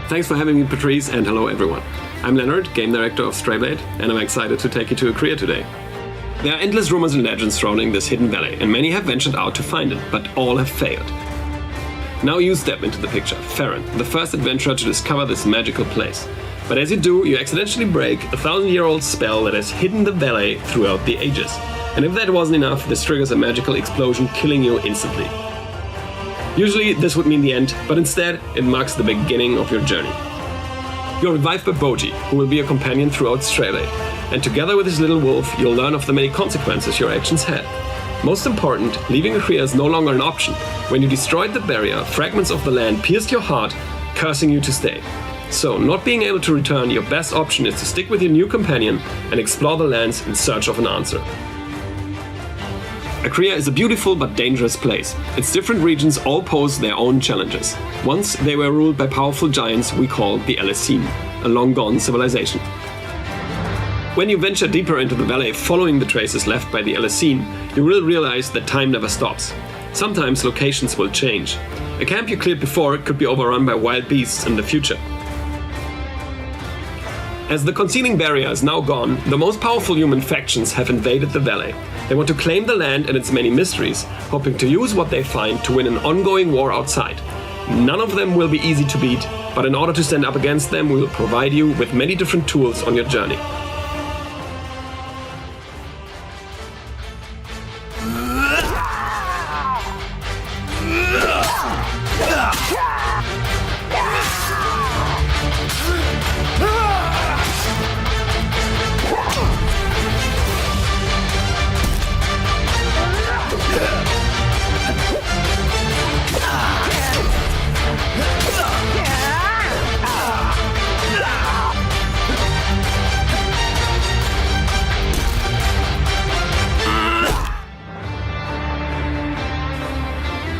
Thanks for having me, Patrice, and hello everyone. I'm Leonard, game director of Strayblade, and I'm excited to take you to Akria today. There are endless rumors and legends surrounding this hidden valley, and many have ventured out to find it, but all have failed. Now you step into the picture, Farron, the first adventurer to discover this magical place. But as you do, you accidentally break a 1,000-year-old spell that has hidden the valley throughout the ages. And if that wasn't enough, this triggers a magical explosion, killing you instantly. Usually this would mean the end, but instead it marks the beginning of your journey. You're revived by Boji, who will be your companion throughout Strayblade, and together with his little wolf, you'll learn of the many consequences your actions had. Most important, leaving Akria is no longer an option. When you destroyed the barrier, fragments of the land pierced your heart, cursing you to stay. So, not being able to return, your best option is to stick with your new companion and explore the lands in search of an answer. Akria is a beautiful but dangerous place. Its different regions all pose their own challenges. Once they were ruled by powerful giants we called the Alessine, a long-gone civilization. When you venture deeper into the valley following the traces left by the Alessine, you will realize that time never stops. Sometimes locations will change. A camp you cleared before could be overrun by wild beasts in the future. As the concealing barrier is now gone, the most powerful human factions have invaded the valley. They want to claim the land and its many mysteries, hoping to use what they find to win an ongoing war outside. None of them will be easy to beat, but in order to stand up against them, we will provide you with many different tools on your journey.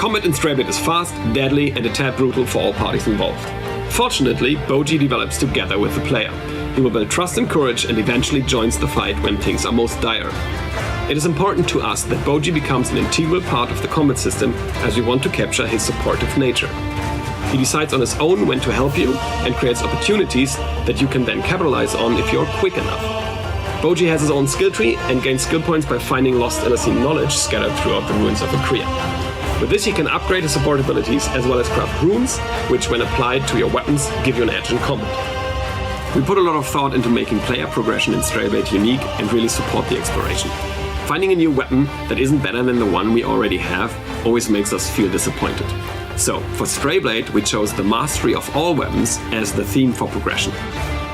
Combat in Strayblade is fast, deadly, and a tad brutal for all parties involved. Fortunately, Boji develops together with the player. He will build trust and courage and eventually joins the fight when things are most dire. It is important to us that Boji becomes an integral part of the combat system as we want to capture his supportive nature. He decides on his own when to help you and creates opportunities that you can then capitalize on if you're quick enough. Boji has his own skill tree and gains skill points by finding lost Alessine knowledge scattered throughout the ruins of Akria. With this, he can upgrade his support abilities as well as craft runes, which when applied to your weapons give you an edge in combat. We put a lot of thought into making player progression in Strayblade unique and really support the exploration. Finding a new weapon that isn't better than the one we already have always makes us feel disappointed. So, for Strayblade, we chose the mastery of all weapons as the theme for progression.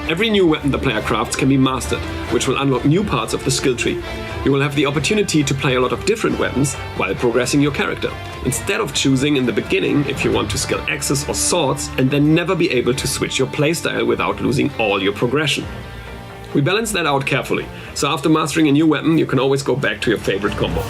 Every new weapon the player crafts can be mastered, which will unlock new parts of the skill tree. You will have the opportunity to play a lot of different weapons while progressing your character, instead of choosing in the beginning if you want to skill axes or swords and then never be able to switch your playstyle without losing all your progression. We balance that out carefully, so after mastering a new weapon you can always go back to your favorite combo.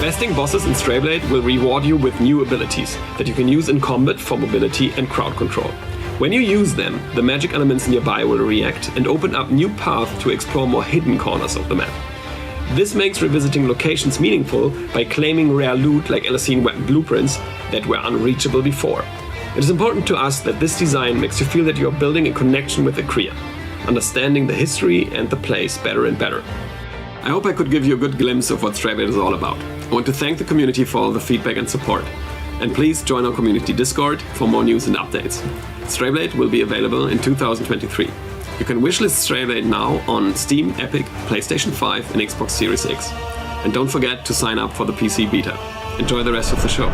Besting bosses in Strayblade will reward you with new abilities that you can use in combat for mobility and crowd control. When you use them, the magic elements nearby will react and open up new paths to explore more hidden corners of the map. This makes revisiting locations meaningful by claiming rare loot like Alessine weapon blueprints that were unreachable before. It is important to us that this design makes you feel that you are building a connection with Akria, understanding the history and the place better and better. I hope I could give you a good glimpse of what Strayblade is all about. I want to thank the community for all the feedback and support. And please join our community Discord for more news and updates. Strayblade will be available in 2023. You can wishlist Strayblade now on Steam, Epic, PlayStation 5 and Xbox Series X. And don't forget to sign up for the PC beta. Enjoy the rest of the show.